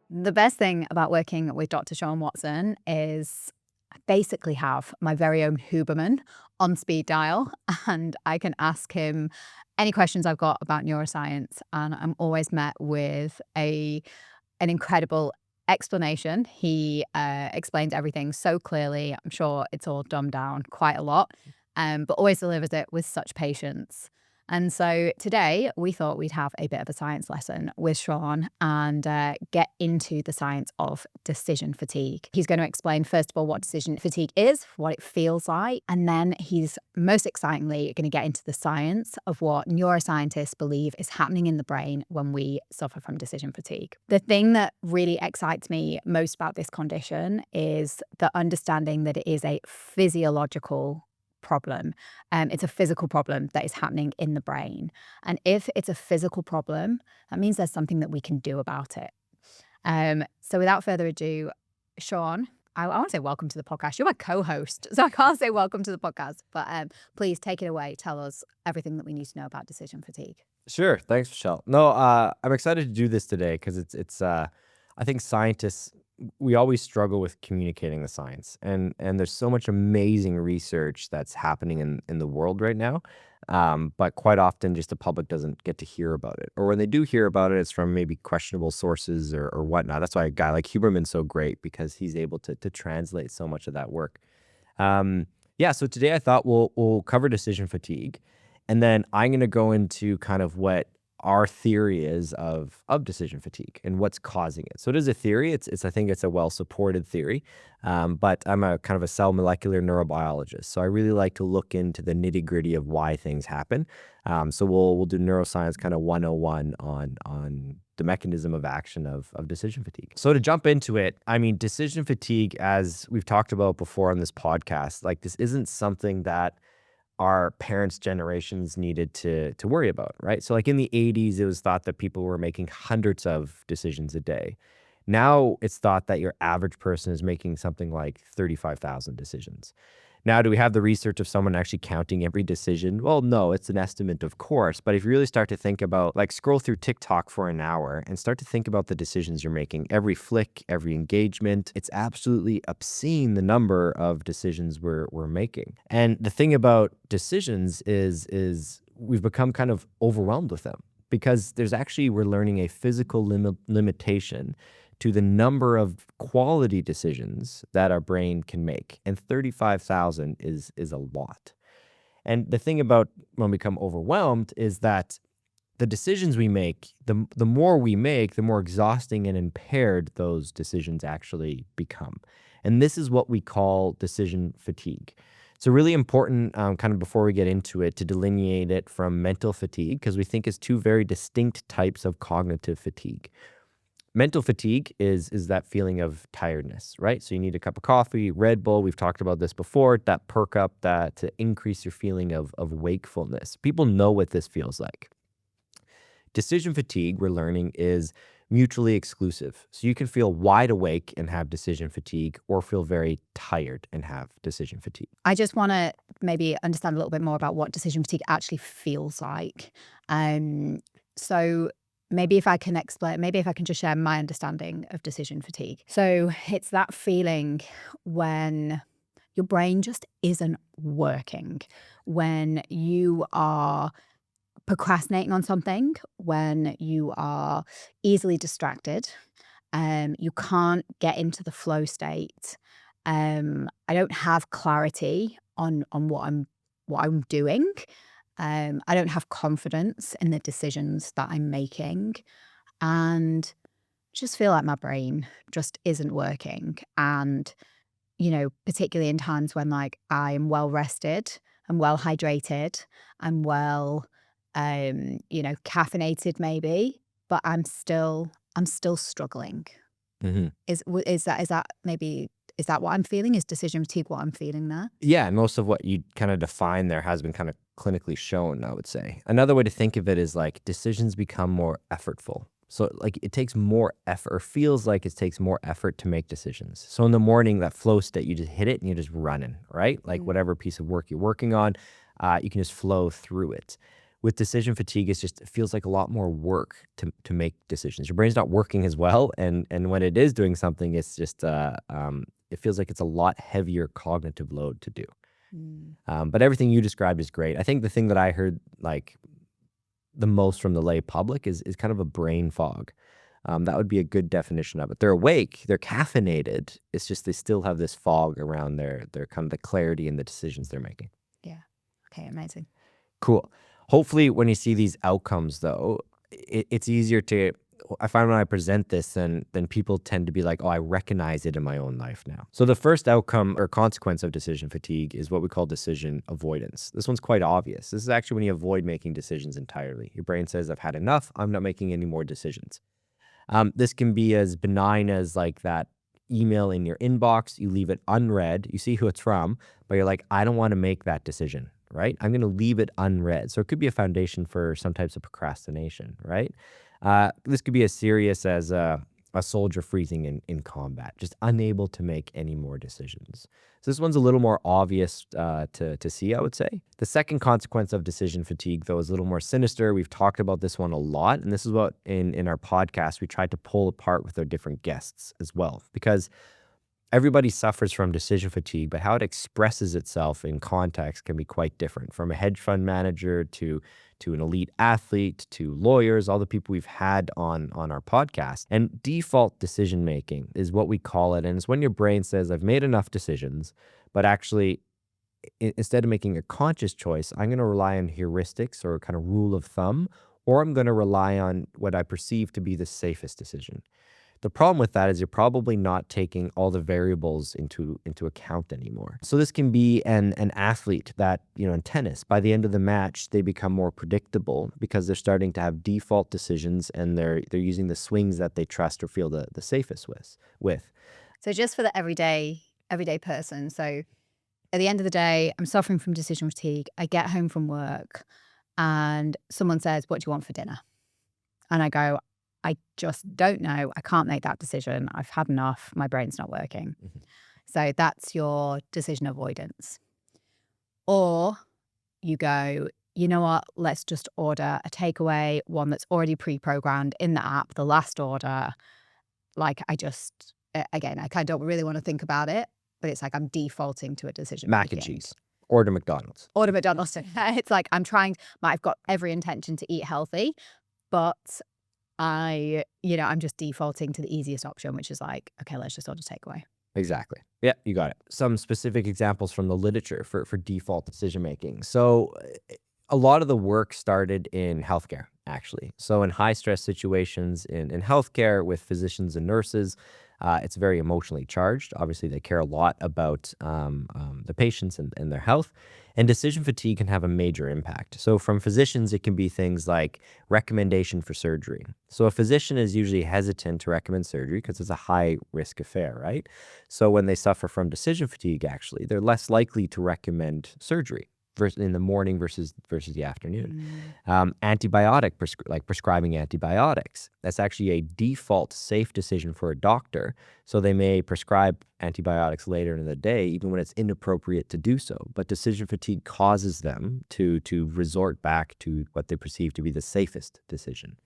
The best thing about working with Dr. Shawn Watson is I basically have my very own Huberman on speed dial, and I can ask him any questions I've got about neuroscience, and I'm always met with an incredible explanation. He explains everything so clearly. I'm sure it's all dumbed down quite a lot, but always delivers it with such patience. And so today we thought we'd have a bit of a science lesson with Shawn and get into the science of decision fatigue. He's going to explain, first of all, what decision fatigue is, what it feels like, and then he's most excitingly going to get into the science of what neuroscientists believe is happening in the brain when we suffer from decision fatigue. The thing that really excites me most about this condition is the understanding that it is a physiological problem. It's a physical problem that is happening in the brain. And if it's a physical problem, that means there's something that we can do about it. So without further ado, Shawn, I want to say welcome to the podcast. You're my co-host, so I can't say welcome to the podcast, but please take it away. Tell us everything that we need to know about decision fatigue. Sure. Thanks, Michelle. No, I'm excited to do this today because it's I think scientists, we always struggle with communicating the science, and there's so much amazing research that's happening in the world right now, but quite often just the public doesn't get to hear about it, or when they do hear about it, it's from maybe questionable sources or whatnot. That's why a guy like Huberman's so great, because he's able to translate so much of that work. Yeah, so today I thought we'll cover decision fatigue, and then I'm going to go into kind of what our theory is of decision fatigue and what's causing it. So it is a theory. It's I think it's a well-supported theory, but I'm a kind of a cell molecular neurobiologist. So I really like to look into the nitty-gritty of why things happen. So we'll do neuroscience kind of 101 on the mechanism of action of decision fatigue. So to jump into it, I mean, decision fatigue, as we've talked about before on this podcast, like this isn't something that our parents' generations needed to worry about, right? So like in the 80s, it was thought that people were making hundreds of decisions a day. Now it's thought that your average person is making something like 35,000 decisions. Now, do we have the research of someone actually counting every decision? Well, no, it's an estimate, of course. But if you really start to think about, like, scroll through TikTok for an hour and start to think about the decisions you're making, every flick, every engagement, it's absolutely obscene the number of decisions we're making. And the thing about decisions is we've become kind of overwhelmed with them, because we're learning a physical limitation to the number of quality decisions that our brain can make. And 35,000 is a lot. And the thing about when we become overwhelmed is that the decisions we make, the more we make, the more exhausting and impaired those decisions actually become. And this is what we call decision fatigue. So really important, kind of before we get into it, to delineate it from mental fatigue, because we think it's two very distinct types of cognitive fatigue. Mental fatigue is that feeling of tiredness, right? So you need a cup of coffee, Red Bull, we've talked about this before, that perk up, that to increase your feeling of wakefulness. People know what this feels like. Decision fatigue, we're learning, is mutually exclusive. So you can feel wide awake and have decision fatigue, or feel very tired and have decision fatigue. I just want to maybe understand a little bit more about what decision fatigue actually feels like. So maybe if I can just share my understanding of decision fatigue. So it's that feeling when your brain just isn't working, when you are procrastinating on something, when you are easily distracted, you can't get into the flow state. I don't have clarity on what I'm doing. I don't have confidence in the decisions that I'm making, and just feel like my brain just isn't working. And, particularly in times when like I am well rested, I'm well hydrated, I'm well, caffeinated maybe, but I'm still struggling. Mm-hmm. Is that what I'm feeling? Is decision fatigue what I'm feeling there? Yeah, and most of what you kind of define there has been kind of clinically shown, I would say. Another way to think of it is like decisions become more effortful. So like it takes more effort, or feels like it takes more effort to make decisions. So in the morning, that flow state, you just hit it and you're just running, right? Like whatever piece of work you're working on, you can just flow through it. with decision fatigue, it feels like a lot more work to make decisions. Your brain's not working as well, and when it is doing something, it feels like it's a lot heavier cognitive load to do. But everything you described is great. I think the thing that I heard like the most from the lay public is kind of a brain fog. That would be a good definition of it. They're awake, they're caffeinated. It's just they still have this fog around their kind of the clarity in the decisions they're making. Yeah. Okay, amazing. Cool. Hopefully, when you see these outcomes, though, it's easier to. I find when I present this, then people tend to be like, "Oh, I recognize it in my own life now." So the first outcome or consequence of decision fatigue is what we call decision avoidance. This one's quite obvious. This is actually when you avoid making decisions entirely. Your brain says, "I've had enough. I'm not making any more decisions." This can be as benign as like that email in your inbox. You leave it unread. You see who it's from, but you're like, "I don't want to make that decision." Right? I'm going to leave it unread. So it could be a foundation for some types of procrastination, right? This could be as serious as a soldier freezing in combat, just unable to make any more decisions. So this one's a little more obvious to see, I would say. The second consequence of decision fatigue, though, is a little more sinister. We've talked about this one a lot, and this is what in our podcast we tried to pull apart with our different guests as well, because everybody suffers from decision fatigue, but how it expresses itself in context can be quite different. From a hedge fund manager to an elite athlete to lawyers, all the people we've had on our podcast. And default decision making is what we call it. And it's when your brain says, "I've made enough decisions," but actually, instead of making a conscious choice, I'm going to rely on heuristics or kind of rule of thumb, or I'm going to rely on what I perceive to be the safest decision. The problem with that is you're probably not taking all the variables into account anymore. So this can be an athlete that, in tennis, by the end of the match, they become more predictable because they're starting to have default decisions and they're using the swings that they trust or feel the safest with. So just for the everyday person. So at the end of the day, I'm suffering from decision fatigue. I get home from work and someone says, "What do you want for dinner?" And I go, "I just don't know. I can't make that decision. I've had enough. My brain's not working." Mhm. So that's your decision avoidance. Or you go, "You know what? Let's just order a takeaway, one that's already pre-programmed in the app, the last order." Like again, I kind of don't really want to think about it, but it's like I'm defaulting to a decision Mac and making. cheese. Order McDonald's. Order McDonald's. It's like I've got every intention to eat healthy, but I'm just defaulting to the easiest option, which is like, okay, let's just order takeaway. Exactly. Yeah, you got it. Some specific examples from the literature for default decision making. So a lot of the work started in healthcare, actually. So in high stress situations in healthcare with physicians and nurses, it's very emotionally charged. Obviously, they care a lot about the patients and their health. And decision fatigue can have a major impact. So from physicians, it can be things like recommendation for surgery. So a physician is usually hesitant to recommend surgery because it's a high risk affair, right? So when they suffer from decision fatigue, actually, they're less likely to recommend surgery in the morning versus the afternoon. Prescribing antibiotics. That's actually a default safe decision for a doctor. So they may prescribe antibiotics later in the day, even when it's inappropriate to do so. But decision fatigue causes them to resort back to what they perceive to be the safest decision.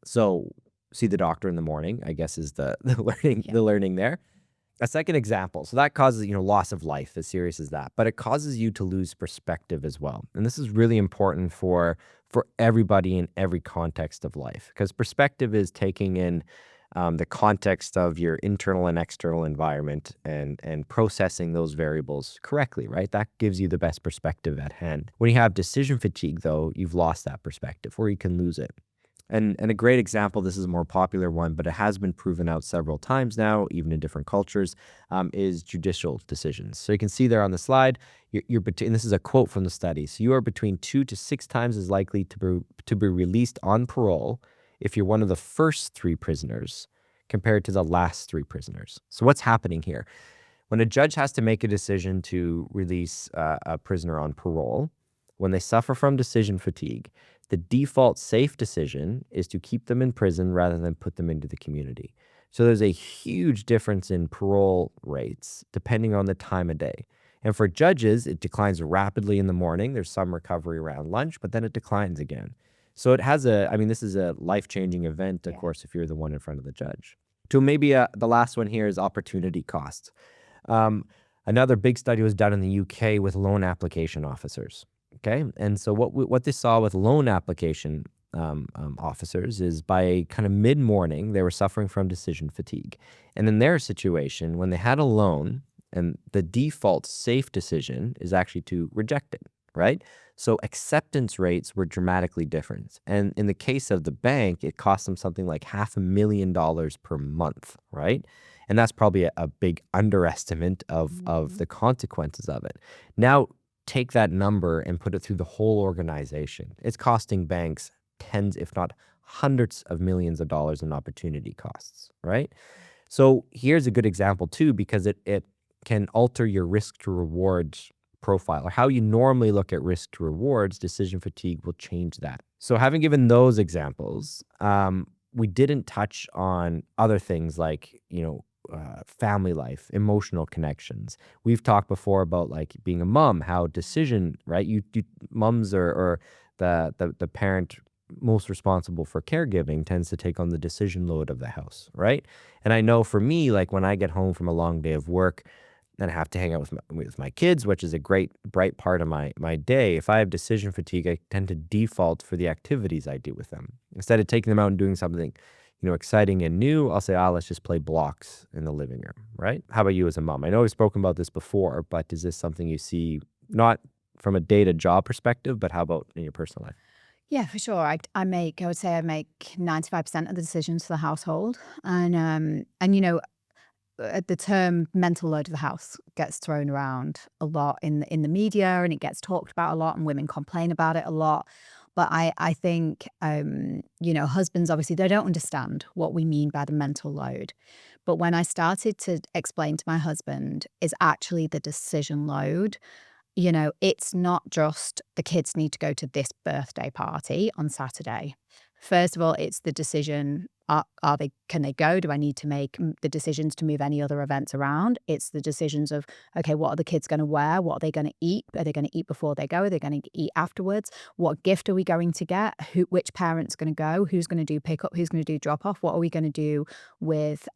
So see the doctor in the morning, I guess, is the learning there. A second example, so that causes, loss of life, as serious as that, but it causes you to lose perspective as well. And this is really important for everybody in every context of life, because perspective is taking in the context of your internal and external environment and processing those variables correctly, right? That gives you the best perspective at hand. When you have decision fatigue, though, you've lost that perspective, or you can lose it. And a great example, this is a more popular one, but it has been proven out several times now, even in different cultures, is judicial decisions. So you can see there on the slide, and this is a quote from the study. So you are between 2 to 6 times as likely to be released on parole if you're one of the first 3 prisoners compared to the last 3 prisoners. So what's happening here? When a judge has to make a decision to release a prisoner on parole, when they suffer from decision fatigue, the default safe decision is to keep them in prison rather than put them into the community. So there's a huge difference in parole rates depending on the time of day. And for judges, it declines rapidly in the morning. There's some recovery around lunch, but then it declines again. So it has this is a life-changing event, of course, if you're the one in front of the judge. So maybe the last one here is opportunity costs. Another big study was done in the UK with loan application officers. Okay, and so what they saw with loan application officers is by kind of mid-morning, they were suffering from decision fatigue. And in their situation, when they had a loan, and the default safe decision is actually to reject it, right? So acceptance rates were dramatically different. And in the case of the bank, it cost them something like $500,000 per month, right? And that's probably a big underestimate of the consequences of it. Now, take that number and put it through the whole organization. It's costing banks tens, if not hundreds of millions of dollars in opportunity costs, right? So here's a good example too, because it can alter your risk to rewards profile, or how you normally look at risk to rewards. Decision fatigue will change that. So having given those examples, we didn't touch on other things like, family life, emotional connections. We've talked before about like being a mom, how decision, right? You moms or the parent most responsible for caregiving tends to take on the decision load of the house, right? And I know for me, like when I get home from a long day of work and I have to hang out with my kids, which is a great, bright part of my day, if I have decision fatigue, I tend to default for the activities I do with them. Instead of taking them out and doing something, exciting and new, I'll say, let's just play blocks in the living room, right? How about you as a mom? I know we've spoken about this before, but is this something you see not from a day-to-job perspective, but how about in your personal life? Yeah, for sure. I would say I make 95% of the decisions for the household. And the term mental load of the house gets thrown around a lot in the media, and it gets talked about a lot, and women complain about it a lot. But I think, husbands, obviously, they don't understand what we mean by the mental load. But when I started to explain to my husband, is actually the decision load. It's not just the kids need to go to this birthday party on Saturday. First of all, it's the decision, can they go? Do I need to make the decisions to move any other events around? It's the decisions of, okay, what are the kids going to wear? What are they going to eat? Are they going to eat before they go? Are they going to eat afterwards? What gift are we going to get? Which parent's going to go? Who's going to do pickup? Who's going to do drop off? What are we going to do with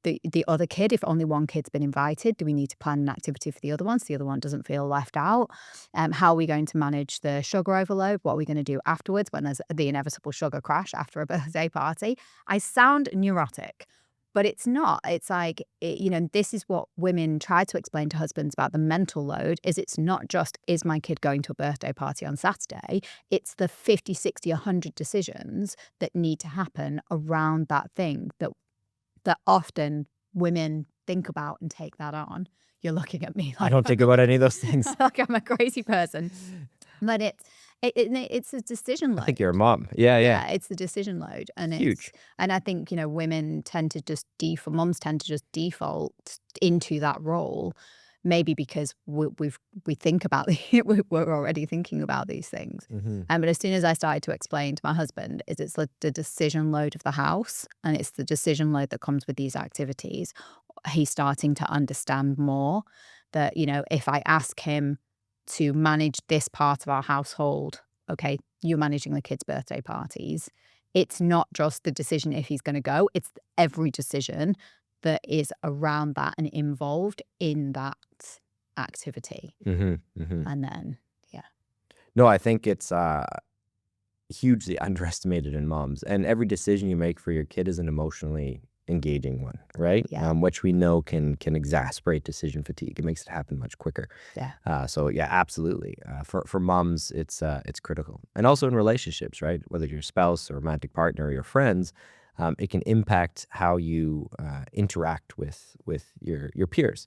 the other kid? If only one kid's been invited, do we need to plan an activity for the other one so the other one doesn't feel left out? How are we going to manage the sugar overload? What are we going to do afterwards when there's the inevitable sugar crash after a birthday party? I sound neurotic, but it's not. It's like, this is what women try to explain to husbands about the mental load, is it's not just, is my kid going to a birthday party on Saturday? It's the 50, 60, 100 decisions that need to happen around that thing that often women think about and take that on. You're looking at me I like don't think about any of those things. like I'm a crazy person. But it's a decision I think load. you're a mom. Yeah, yeah. Yeah, it's the decision load. And Huge. I think, women tend to just moms tend to just default into that role. Maybe because we think about we're already thinking about these things. But as soon as I started to explain to my husband, it's like the decision load of the house, and it's the decision load that comes with these activities, he's starting to understand more that, if I ask him to manage this part of our household, okay, you're managing the kids' birthday parties. It's not just the decision if he's going to go, it's every decision that is around that and involved in that activity. And then, yeah. No, I think it's hugely underestimated in moms. And every decision you make for your kid is an emotionally engaging one, right? Yeah. Which we know can exacerbate decision fatigue. It makes it happen much quicker. Yeah. So yeah, absolutely. For moms, it's critical, and also in relationships, right? Whether your spouse or romantic partner or your friends, it can impact how you interact with your peers.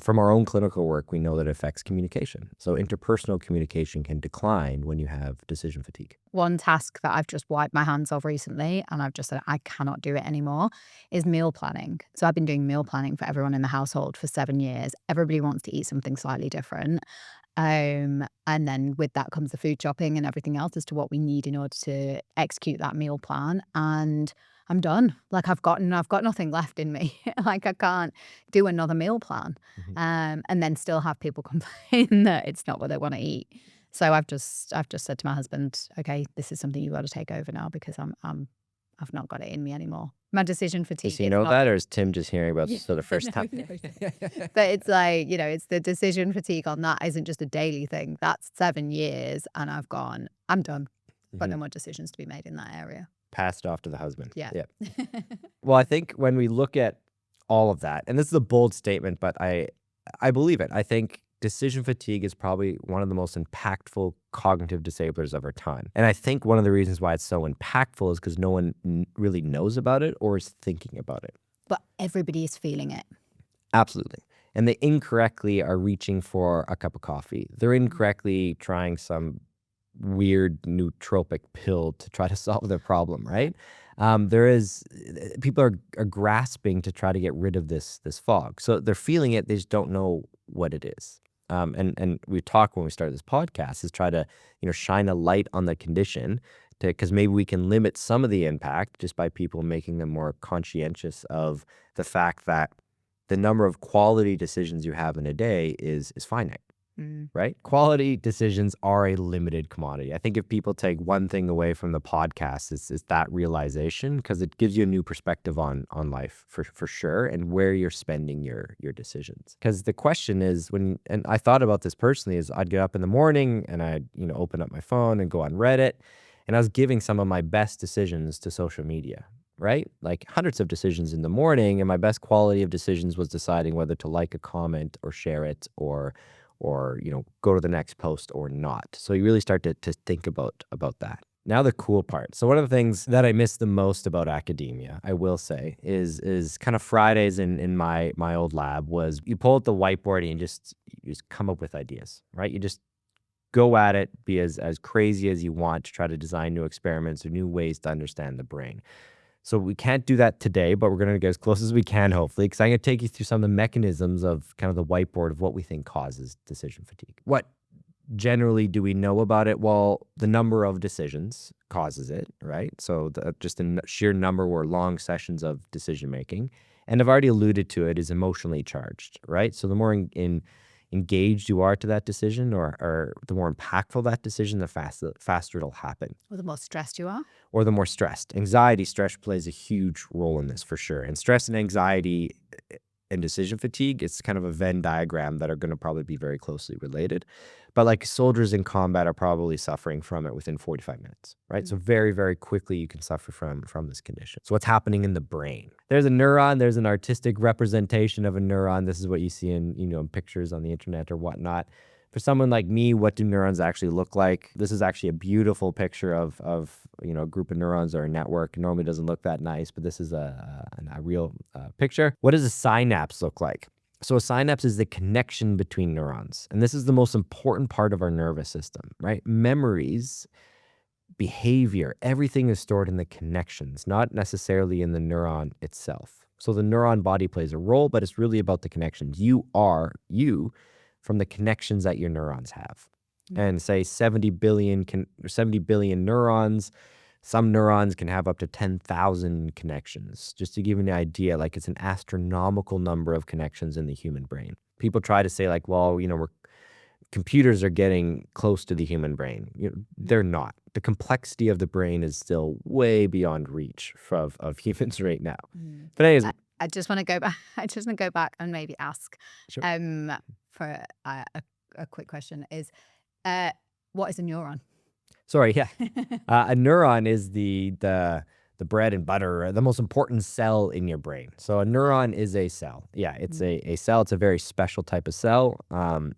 From our own clinical work, we know that it affects communication. So interpersonal communication can decline when you have decision fatigue. One task that I've just wiped my hands of recently, and I've just said I cannot do it anymore, is meal planning. So I've been doing meal planning for everyone in the household for 7 years. Everybody wants to eat something slightly different. And then with that comes the food shopping and everything else as to what we need in order to execute that meal plan. And I'm done. Like I've got nothing left in me. Like I can't do another meal plan, Mhm. and then still have people complain that it's not what they want to eat. So I've just said to my husband, okay, this is something you've got to take over now because I've not got it in me anymore. My decision Does fatigue he is know not. that, or is Tim just hearing about Yeah, this for the first no, time? no, no. But it's like, it's the decision fatigue on that isn't just a daily thing. That's 7 years and I've gone, I'm done. Got Mhm. no more decisions to be made in that area. Passed off to the husband. Yeah. Yeah. Well, I think when we look at all of that, and this is a bold statement, but I believe it. I think decision fatigue is probably one of the most impactful cognitive disablers of our time. And I think one of the reasons why it's so impactful is because no one really knows about it or is thinking about it. But everybody is feeling it. Absolutely. And they incorrectly are reaching for a cup of coffee. They're incorrectly trying some weird nootropic pill to try to solve their problem, right? People are grasping to try to get rid of this fog. So they're feeling it, they just don't know what it is. And we talked when we started this podcast is try to shine a light on the condition because maybe we can limit some of the impact just by people making them more conscientious of the fact that the number of quality decisions you have in a day is finite. Right? Quality decisions are a limited commodity. I think if people take one thing away from the podcast, is that realization, because it gives you a new perspective on life for sure, and where you're spending your decisions. Because the question is and I thought about this personally, is I'd get up in the morning and I'd open up my phone and go on Reddit, and I was giving some of my best decisions to social media. Right? Like hundreds of decisions in the morning, and my best quality of decisions was deciding whether to like a comment or share it or go to the next post or not. So you really start to think about that. Now the cool part. So one of the things that I miss the most about academia, I will say, is kind of Fridays in my old lab was you pull out the whiteboard and you just come up with ideas, right? You just go at it, be as crazy as you want to try to design new experiments or new ways to understand the brain. So we can't do that today, but we're going to get as close as we can, hopefully, because I'm going to take you through some of the mechanisms of kind of the whiteboard of what we think causes decision fatigue. What generally do we know about it? Well, the number of decisions causes it, right? So just the sheer number or long sessions of decision making. And I've already alluded to it, is emotionally charged, right? So the more engaged you are to that decision or the more impactful that decision, the faster it'll happen. Or the more stressed you are. Or the more stressed. Stress plays a huge role in this for sure. And stress and anxiety and decision fatigue, it's kind of a Venn diagram that are going to probably be very closely related. But like soldiers in combat are probably suffering from it within 45 minutes, right? So very, very quickly you can suffer from this condition. So what's happening in the brain? There's a neuron, there's an artistic representation of a neuron. This is what you see in pictures on the internet or whatnot. For someone like me, what do neurons actually look like? This is actually a beautiful picture of a group of neurons or a network. It normally doesn't look that nice, but this is a real picture. What does a synapse look like? So a synapse is the connection between neurons. And this is the most important part of our nervous system, right? Memories, behavior, everything is stored in the connections, not necessarily in the neuron itself. So the neuron body plays a role, but it's really about the connections. You are you from the connections that your neurons have. And say 70 billion neurons. Some neurons can have up to 10,000 connections. Just to give you an idea, like it's an astronomical number of connections in the human brain. People try to say like, well, computers are getting close to the human brain. They're not. The complexity of the brain is still way beyond reach of humans right now. But anyways, I just want to go back. I just want to go back and maybe ask, sure. For a quick question is, what is a neuron? Sorry, yeah. A neuron is the bread and butter, the most important cell in your brain. So a neuron is a cell. Yeah, it's a cell. It's a very special type of cell.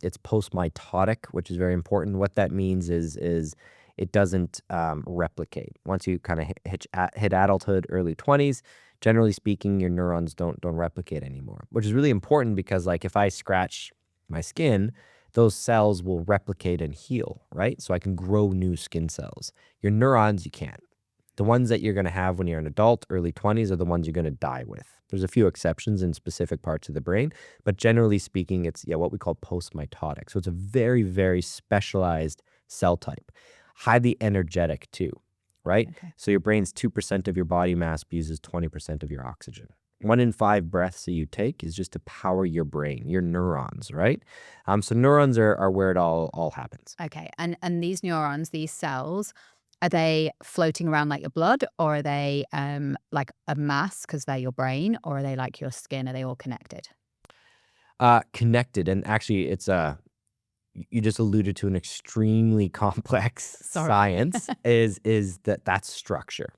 It's postmitotic, which is very important. What that means is it doesn't replicate. Once you kind of hit adulthood, early 20s, generally speaking, your neurons don't replicate anymore, which is really important because like if I scratch my skin, those cells will replicate and heal, right? So I can grow new skin cells. Your neurons, you can't. The ones that you're going to have when you're an adult, early 20s, are the ones you're going to die with. There's a few exceptions in specific parts of the brain, but generally speaking, it's what we call post-mitotic. So it's a very, very specialized cell type, highly energetic too, right? Okay. So your brain's 2% of your body mass uses 20% of your oxygen. 1 in 5 breaths that you take is just to power your brain, your neurons, right? So neurons are where it all happens. Okay. And these neurons, these cells, are they floating around like your blood, or are they like a mass because they're your brain, or are they like your skin? Are they all connected? Connected, and actually, it's you just alluded to an extremely complex Sorry. science is that structure.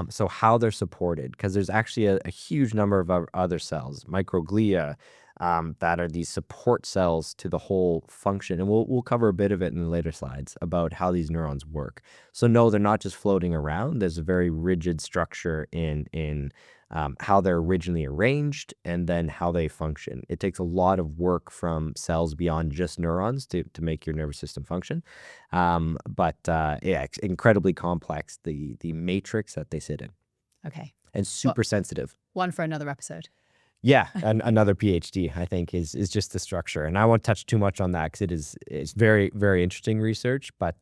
So how they're supported, because there's actually a huge number of other cells, microglia, that are these support cells to the whole function. And we'll cover a bit of it in the later slides about how these neurons work. So no, they're not just floating around. There's a very rigid structure in how they're originally arranged and then how they function. It takes a lot of work from cells beyond just neurons to make your nervous system function. But it's incredibly complex, the matrix that they sit in, Okay. and super sensitive. One for another episode. Yeah, another PhD, I think, is just the structure. And I won't touch too much on that because it's very, very interesting research, but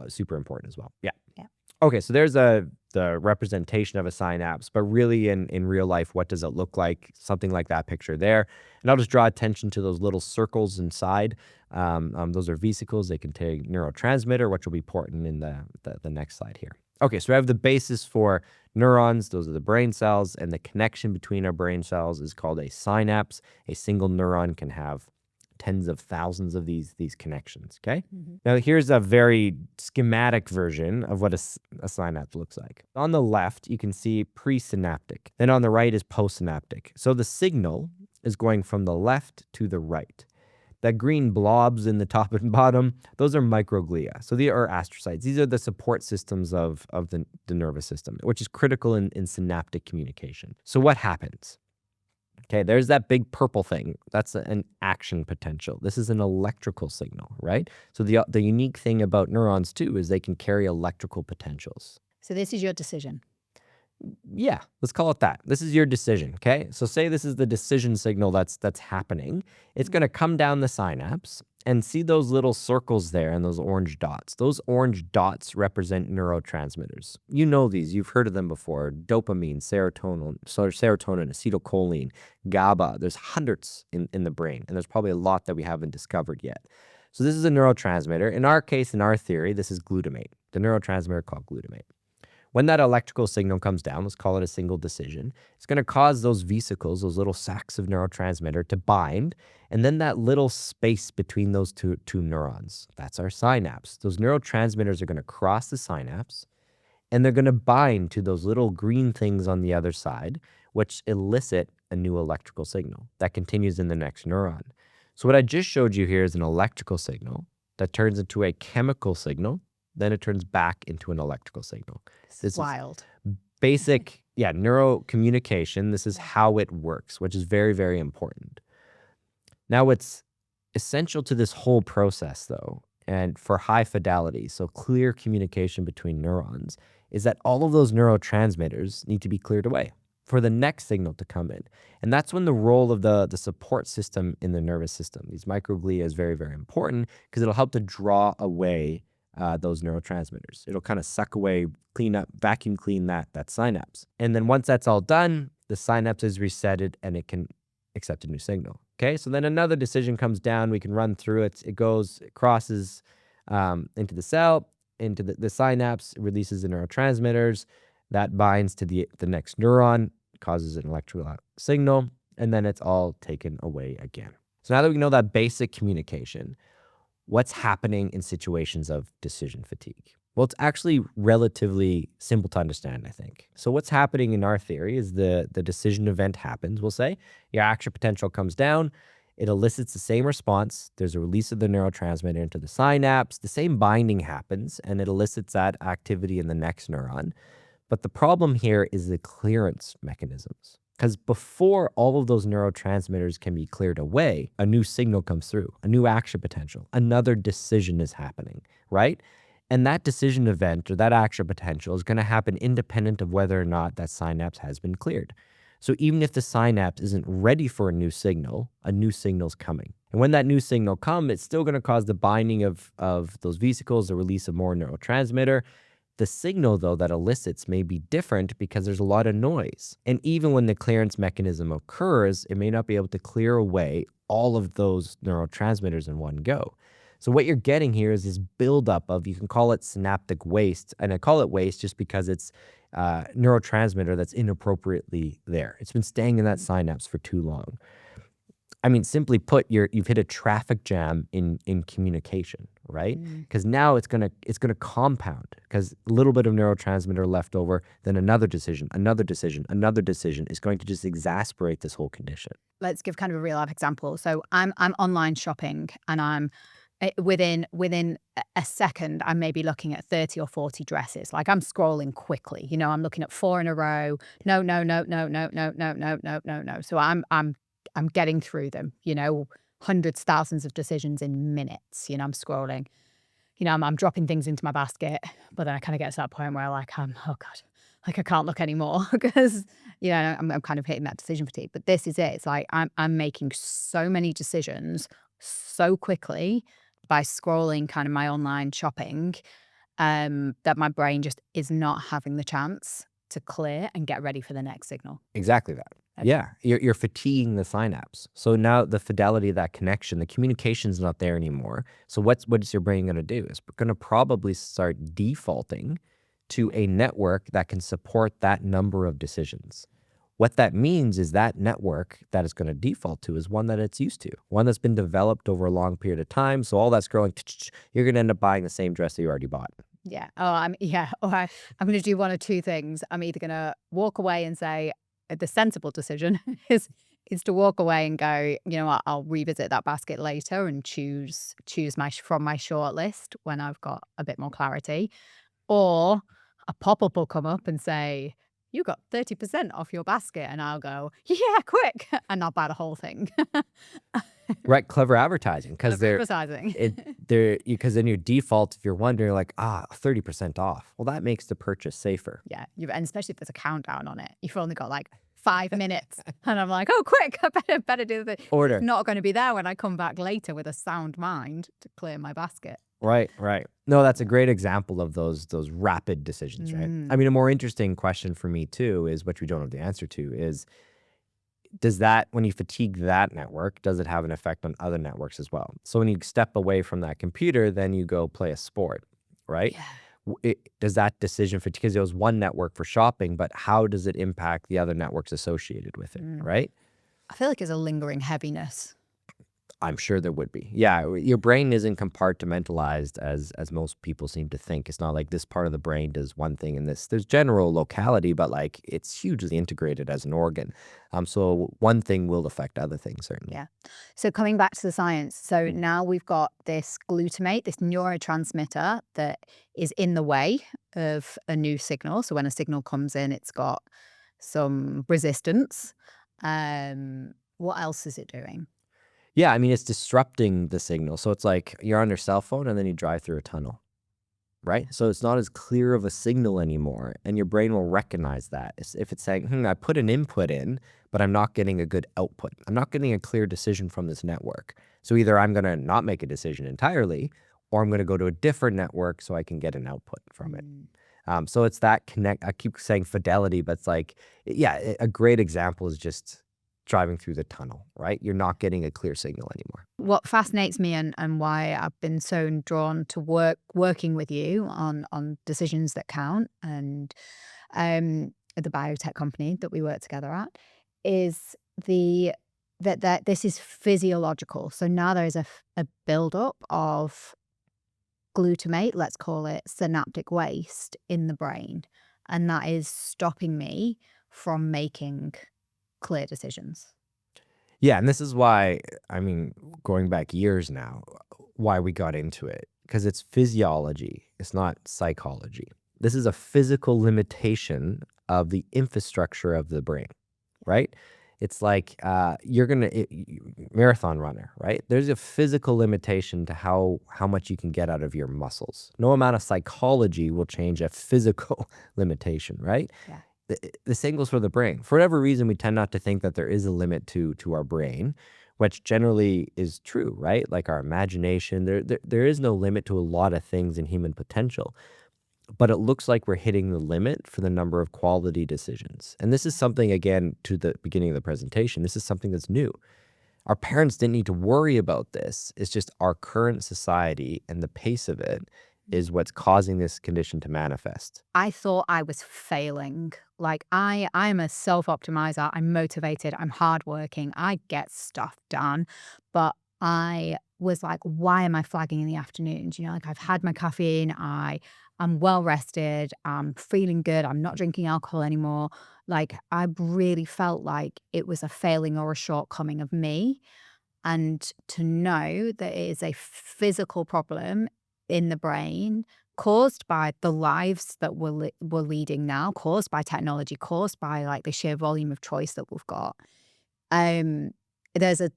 super important as well. Yeah. Yeah. Okay, so there's the representation of a synapse, but really in real life, what does it look like? Something like that picture there. And I'll just draw attention to those little circles inside. Those are vesicles. They contain neurotransmitter, which will be important in the next slide here. Okay, so we have the basis for neurons. Those are the brain cells, and the connection between our brain cells is called a synapse. A single neuron can have tens of thousands of these connections, okay? Mm-hmm. Now, here's a very schematic version of what a synapse looks like. On the left, you can see presynaptic. Then on the right is postsynaptic. So the signal is going from the left to the right. That green blobs in the top and bottom, those are microglia. So these are astrocytes. These are the support systems of the nervous system, which is critical in synaptic communication. So what happens? Okay, there's that big purple thing. That's an action potential. This is an electrical signal, right? So the unique thing about neurons too is they can carry electrical potentials. So this is your decision. Yeah, let's call it that. This is your decision, okay? So say this is the decision signal that's happening. It's going to come down the synapse and see those little circles there and those orange dots. Those orange dots represent neurotransmitters. You know these. You've heard of them before. Dopamine, serotonin, acetylcholine, GABA. There's hundreds in the brain, and there's probably a lot that we haven't discovered yet. So this is a neurotransmitter. In our case, in our theory, this is glutamate, the neurotransmitter called glutamate. When that electrical signal comes down, let's call it a single decision, it's going to cause those vesicles, those little sacs of neurotransmitter, to bind, and then that little space between those two neurons, that's our synapse. Those neurotransmitters are going to cross the synapse, and they're going to bind to those little green things on the other side, which elicit a new electrical signal that continues in the next neuron. So what I just showed you here is an electrical signal that turns into a chemical signal. Then it turns back into an electrical signal. This is wild. Basic, neurocommunication. This is how it works, which is very, very important. Now, what's essential to this whole process, though, and for high fidelity, so clear communication between neurons, is that all of those neurotransmitters need to be cleared away for the next signal to come in. And that's when the role of the support system in the nervous system, these microglia, is very, very important because it'll help to draw away those neurotransmitters. It'll kind of suck away, clean up, vacuum clean that synapse. And then once that's all done, the synapse is resetted and it can accept a new signal. Okay, so then another decision comes down. We can run through it. It crosses into the cell, into the synapse, releases the neurotransmitters. That binds to the next neuron, causes an electrical signal, and then it's all taken away again. So now that we know that basic communication, what's happening in situations of decision fatigue? Well, it's actually relatively simple to understand, I think. So what's happening in our theory is the decision event happens, we'll say. Your action potential comes down. It elicits the same response. There's a release of the neurotransmitter into the synapse. The same binding happens, and it elicits that activity in the next neuron. But the problem here is the clearance mechanisms. Because before all of those neurotransmitters can be cleared away, a new signal comes through, a new action potential, another decision is happening, right? And that decision event or that action potential is going to happen independent of whether or not that synapse has been cleared. So even if the synapse isn't ready for a new signal's coming. And when that new signal comes, it's still going to cause the binding of those vesicles, the release of more neurotransmitter. The signal, though, that elicits may be different because there's a lot of noise. And even when the clearance mechanism occurs, it may not be able to clear away all of those neurotransmitters in one go. So what you're getting here is this buildup of, you can call it synaptic waste. And I call it waste just because it's neurotransmitter that's inappropriately there. It's been staying in that synapse for too long. I mean, simply put, you've hit a traffic jam in communication, right? Because now it's gonna compound, because a little bit of neurotransmitter left over, then another decision is going to just exasperate this whole condition. Let's give kind of a real life example. So I'm online shopping, and I'm within a second, I may be looking at 30 or 40 dresses. Like, I'm scrolling quickly. You know, I'm looking at 4 in a row. No, no, no, no, no, no, no, no, no, no, no. So I'm getting through them, you know, hundreds, thousands of decisions in minutes. You know, I'm scrolling. You know, I'm dropping things into my basket, but then I kind of get to that point where oh God, like, I can't look anymore because, you know, I'm kind of hitting that decision fatigue. But this is it. It's like I'm making so many decisions so quickly by scrolling kind of my online shopping, that my brain just is not having the chance to clear and get ready for the next signal. Exactly that. Okay. Yeah, you're fatiguing the synapse. So now the fidelity of that connection, the communication's not there anymore. So what is your brain going to do? It's going to probably start defaulting to a network that can support that number of decisions. What that means is that network that it's going to default to is one that it's used to, one that's been developed over a long period of time. So all that scrolling, you're going to end up buying the same dress that you already bought. Yeah. I'm going to do one of two things. I'm either going to walk away and say, the sensible decision is to walk away and go, you know what, I'll revisit that basket later and choose from my short list when I've got a bit more clarity. Or a pop-up will come up and say, you got 30% off your basket. And I'll go, yeah, quick. And I'll buy the whole thing. Right, clever advertising, because Advertising. because then your default, if you're wondering, like, 30% off, well, that makes the purchase safer. Yeah, and especially if there's a countdown on it. You've only got like 5 minutes, and I'm like, oh, quick! I better do the thing. Order. It's not going to be there when I come back later with a sound mind to clear my basket. Right. No, that's a great example of those rapid decisions, right? I mean, a more interesting question for me too is, which we don't know the answer to, is, does that, when you fatigue that network, does it have an effect on other networks as well? So when you step away from that computer, then you go play a sport, right? Yeah. Does that decision fatigue, because it was one network for shopping, but how does it impact the other networks associated with it, right? I feel like there's a lingering heaviness. I'm sure there would be. Yeah, your brain isn't compartmentalized as most people seem to think. It's not like this part of the brain does one thing and this. There's general locality, but like, it's hugely integrated as an organ. So one thing will affect other things, certainly. Yeah. So coming back to the science, so now we've got this glutamate, this neurotransmitter that is in the way of a new signal. So when a signal comes in, it's got some resistance. What else is it doing? Yeah, I mean, it's disrupting the signal. So it's like you're on your cell phone and then you drive through a tunnel, right? So it's not as clear of a signal anymore, and your brain will recognize that. If it's saying, I put an input in, but I'm not getting a good output. I'm not getting a clear decision from this network. So either I'm going to not make a decision entirely, or I'm going to go to a different network so I can get an output from it. So it's that connect. I keep saying fidelity, but it's like, yeah, a great example is just driving through the tunnel, right? You're not getting a clear signal anymore. What fascinates me and why I've been so drawn to working with you on decisions that count, and at the biotech company that we work together at, is that this is physiological. So now there is a buildup of glutamate, let's call it synaptic waste, in the brain, and that is stopping me from making clear decisions. Yeah, and this is why, I mean, going back years now, why we got into it, because it's physiology, it's not psychology. This is a physical limitation of the infrastructure of the brain, right? It's like you're marathon runner, right? There's a physical limitation to how much you can get out of your muscles. No amount of psychology will change a physical limitation, right? Yeah. The same goes for the brain. For whatever reason, we tend not to think that there is a limit to our brain, which generally is true, right? Like our imagination, there is no limit to a lot of things in human potential. But it looks like we're hitting the limit for the number of quality decisions. And this is something, again, to the beginning of the presentation, this is something that's new. Our parents didn't need to worry about this. It's just our current society and the pace of it is what's causing this condition to manifest. I thought I was failing. Like I'm a self-optimizer. I'm motivated. I'm hardworking. I get stuff done. But I was like, why am I flagging in the afternoons? Like I've had my caffeine. I'm well rested. I'm feeling good. I'm not drinking alcohol anymore. Like I really felt like it was a failing or a shortcoming of me. And to know that it is a physical problem in the brain caused by the lives that we're leading now, caused by technology, caused by like the sheer volume of choice that we've got. Um, there's a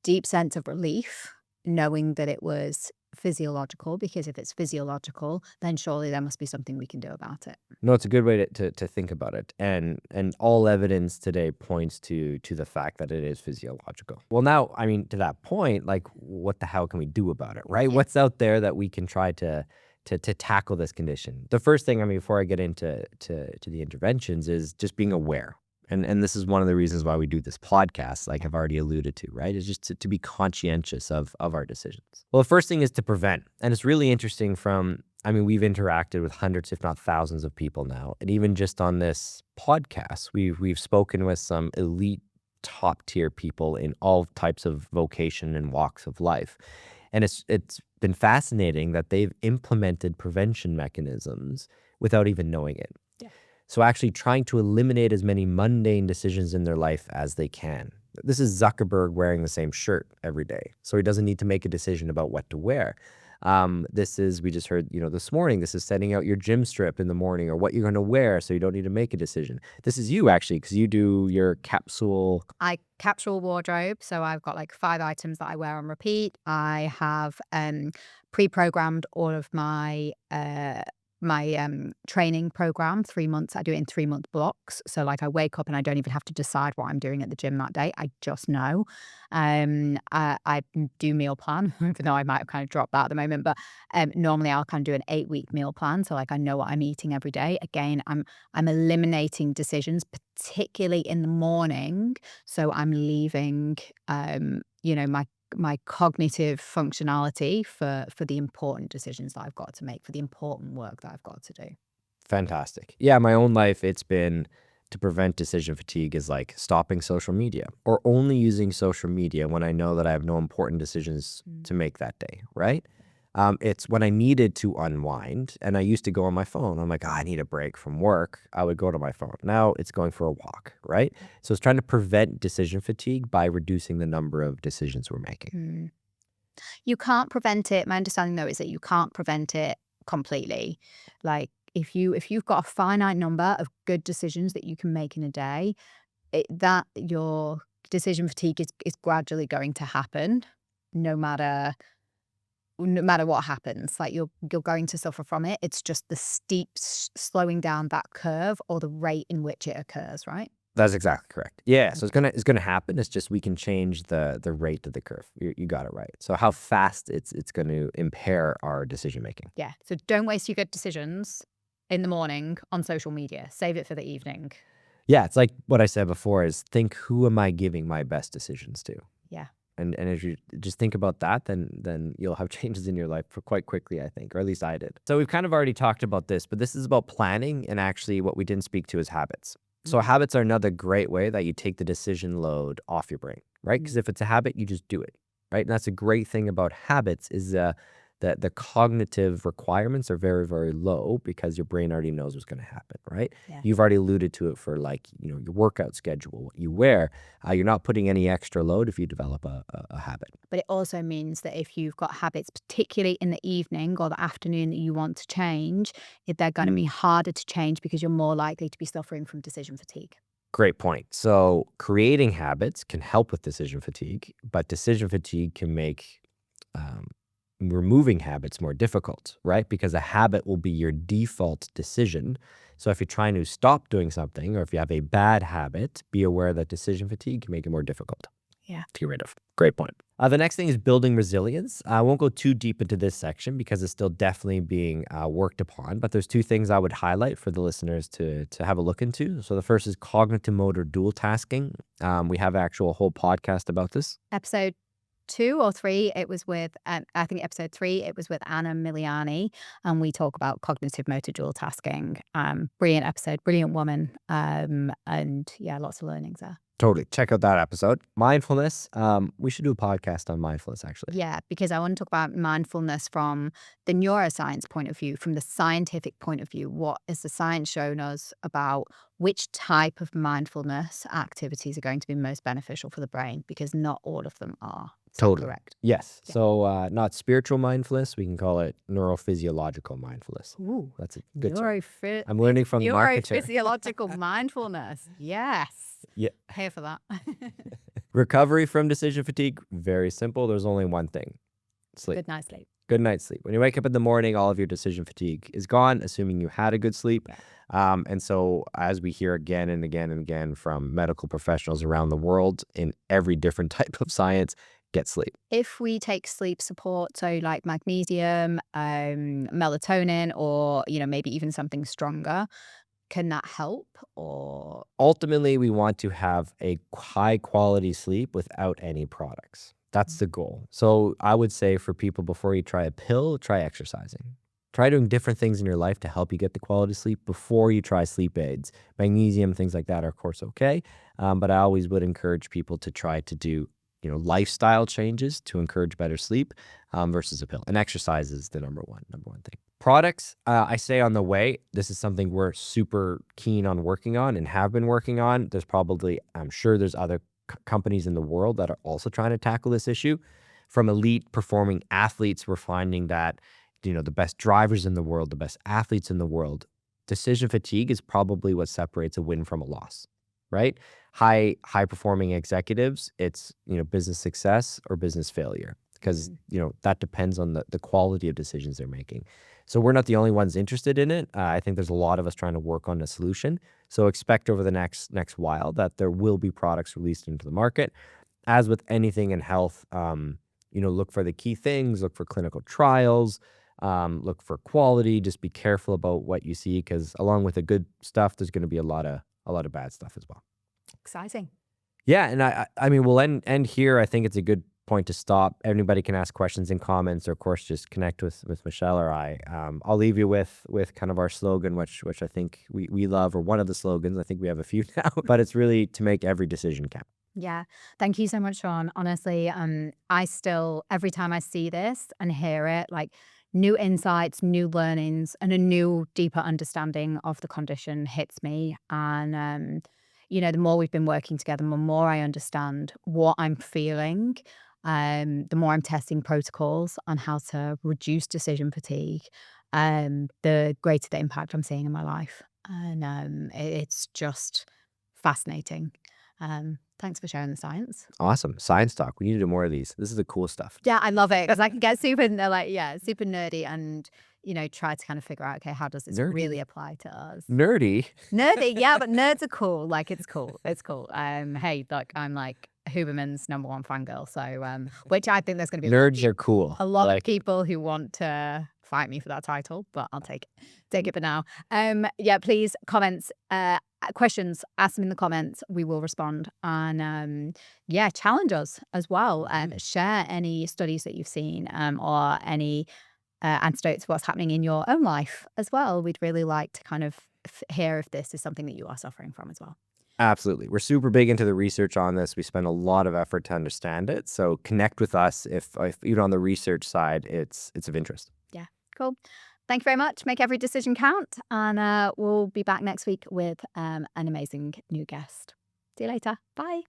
deep sense of relief knowing that it was physiological, because if it's physiological, then surely there must be something we can do about it. No, it's a good way to think about it. And all evidence today points to the fact that it is physiological. Well, now, I mean, to that point, like what the hell can we do about it, right? Yeah. What's out there that we can try to tackle this condition? The first thing, I mean, before I get into the interventions, is just being aware. And this is one of the reasons why we do this podcast, like I've already alluded to, right? Is just to be conscientious of our decisions. Well, the first thing is to prevent. And it's really interesting I mean, we've interacted with hundreds, if not thousands of people now. And even just on this podcast, we've spoken with some elite top tier people in all types of vocation and walks of life. And it's been fascinating that they've implemented prevention mechanisms without even knowing it. So actually trying to eliminate as many mundane decisions in their life as they can. This is Zuckerberg wearing the same shirt every day, so he doesn't need to make a decision about what to wear. This is, we just heard, this morning, this is setting out your gym strip in the morning or what you're going to wear, so you don't need to make a decision. This is you, actually, because you do your capsule. I capsule wardrobe, so I've got like 5 items that I wear on repeat. I have pre-programmed all of my training program, 3 months. I do it in 3-month blocks. So like I wake up and I don't even have to decide what I'm doing at the gym that day. I just know. I do meal plan, even though I might have kind of dropped that at the moment. But normally I'll kind of do an 8-week meal plan. So like I know what I'm eating every day. Again, I'm eliminating decisions, particularly in the morning. So I'm leaving, my cognitive functionality for the important decisions that I've got to make, for the important work that I've got to do. Fantastic. Yeah, my own life, it's been to prevent decision fatigue is like stopping social media or only using social media when I know that I have no important decisions to make that day, right? It's when I needed to unwind and I used to go on my phone. I'm like, I need a break from work. I would go to my phone. Now it's going for a walk, right? So it's trying to prevent decision fatigue by reducing the number of decisions we're making. You can't prevent it. My understanding, though, is that you can't prevent it completely. Like if you've got a finite number of good decisions that you can make in a day, that your decision fatigue is gradually going to happen, no matter what happens. Like you're going to suffer from it. It's just the steep slowing down that curve or the rate in which it occurs, right? That's exactly correct. Yeah, so it's gonna happen. It's just we can change the rate of the curve. You got it right. So how fast it's going to impair our decision making. Yeah. So don't waste your good decisions in the morning on social media. Save it for the evening. Yeah, it's like what I said before is think, who am I giving my best decisions to? Yeah. And if you just think about that, then you'll have changes in your life for quite quickly, I think, or at least I did. So we've kind of already talked about this, but this is about planning, and actually what we didn't speak to is habits. So habits are another great way that you take the decision load off your brain, right? Because if it's a habit, you just do it, right? And that's a great thing about habits is that the cognitive requirements are very, very low because your brain already knows what's going to happen, right? Yeah. You've already alluded to it for like, your workout schedule, what you wear. You're not putting any extra load if you develop a habit. But it also means that if you've got habits, particularly in the evening or the afternoon that you want to change, they're going to be harder to change because you're more likely to be suffering from decision fatigue. Great point. So creating habits can help with decision fatigue, but decision fatigue can make um, removing habits more difficult, right? Because a habit will be your default decision. So if you're trying to stop doing something, or if you have a bad habit, be aware that decision fatigue can make it more difficult Yeah. to get rid of. Great point. The next thing is building resilience. I won't go too deep into this section because it's still definitely being worked upon, but there's two things I would highlight for the listeners to have a look into. So the first is cognitive motor dual tasking. We have actual whole podcast about this. Episode 2 or 3, it was with, I think episode 3, it was with Anna Miliani, and we talk about cognitive motor dual tasking. Brilliant episode, brilliant woman, and yeah, lots of learnings there. Totally. Check out that episode. Mindfulness. We should do a podcast on mindfulness, actually. Yeah, because I want to talk about mindfulness from the neuroscience point of view, from the scientific point of view. What has the science shown us about which type of mindfulness activities are going to be most beneficial for the brain? Because not all of them are. Is that Totally. correct? Yes. Yeah. So not spiritual mindfulness. We can call it neurophysiological mindfulness. Ooh, That's a good term. neurophy- I'm learning from the marketer. neurophysiological mindfulness. Yes. Yeah. Here for that. Recovery from decision fatigue, very simple. There's only one thing. Sleep. Good night's sleep. Good night's sleep. When you wake up in the morning, all of your decision fatigue is gone, assuming you had a good sleep. And so as we hear again and again and again from medical professionals around the world in every different type of science, get sleep. If we take sleep support, so like magnesium, melatonin, or maybe even something stronger, can that help? Or Ultimately, we want to have a high quality sleep without any products. That's the goal. So I would say for people, before you try a pill, try exercising. Try doing different things in your life to help you get the quality sleep before you try sleep aids. Magnesium, things like that are, of course, okay. But I always would encourage people to try to do lifestyle changes to encourage better sleep versus a pill. And exercise is the number one thing. Products, I say on the way, this is something we're super keen on working on and have been working on. There's probably, I'm sure there's other companies in the world that are also trying to tackle this issue. From elite performing athletes, we're finding that, the best drivers in the world, the best athletes in the world, decision fatigue is probably what separates a win from a loss, right? High performing executives, it's, business success or business failure, because, that depends on the quality of decisions they're making. So we're not the only ones interested in it. I think there's a lot of us trying to work on a solution. So expect over the next while that there will be products released into the market. As with anything in health, look for the key things, look for clinical trials, look for quality. Just be careful about what you see, because along with the good stuff, there's going to be a lot of bad stuff as well. exciting. Yeah, and I mean, we'll end here. I think it's a good point to stop. Everybody can ask questions in comments, or of course just connect with Michelle or I. I'll leave you with kind of our slogan, which I think we love, or one of the slogans. I think we have a few now, but it's really to make every decision count. Yeah. Thank you so much, Shawn. Honestly, I still, every time I see this and hear it, like new insights, new learnings, and a new, deeper understanding of the condition hits me. And, the more we've been working together, the more I understand what I'm feeling. The more I'm testing protocols on how to reduce decision fatigue, the greater the impact I'm seeing in my life. And it's just fascinating. Thanks for sharing the science. Awesome. Science talk. We need to do more of these. This is the cool stuff. Yeah, I love it because I can get super, super nerdy and, try to kind of figure out, okay, how does this Nerdy? really apply to us? Nerdy. Nerdy, yeah, but nerds are cool. Like, it's cool. It's cool. Hey, look, I'm like Huberman's #1 fangirl. So, which I think there's going to be Nerds are cool. a lot of people who want to fight me for that title, but I'll take it for now. Yeah, please, comments, questions, ask them in the comments. We will respond. And challenge us as well. Share any studies that you've seen, or any antidotes to what's happening in your own life as well. We'd really like to kind of hear if this is something that you are suffering from as well. Absolutely. We're super big into the research on this. We spend a lot of effort to understand it. So connect with us if even on the research side, it's of interest. Yeah, cool. Thank you very much. Make every decision count. And we'll be back next week with an amazing new guest. See you later. Bye.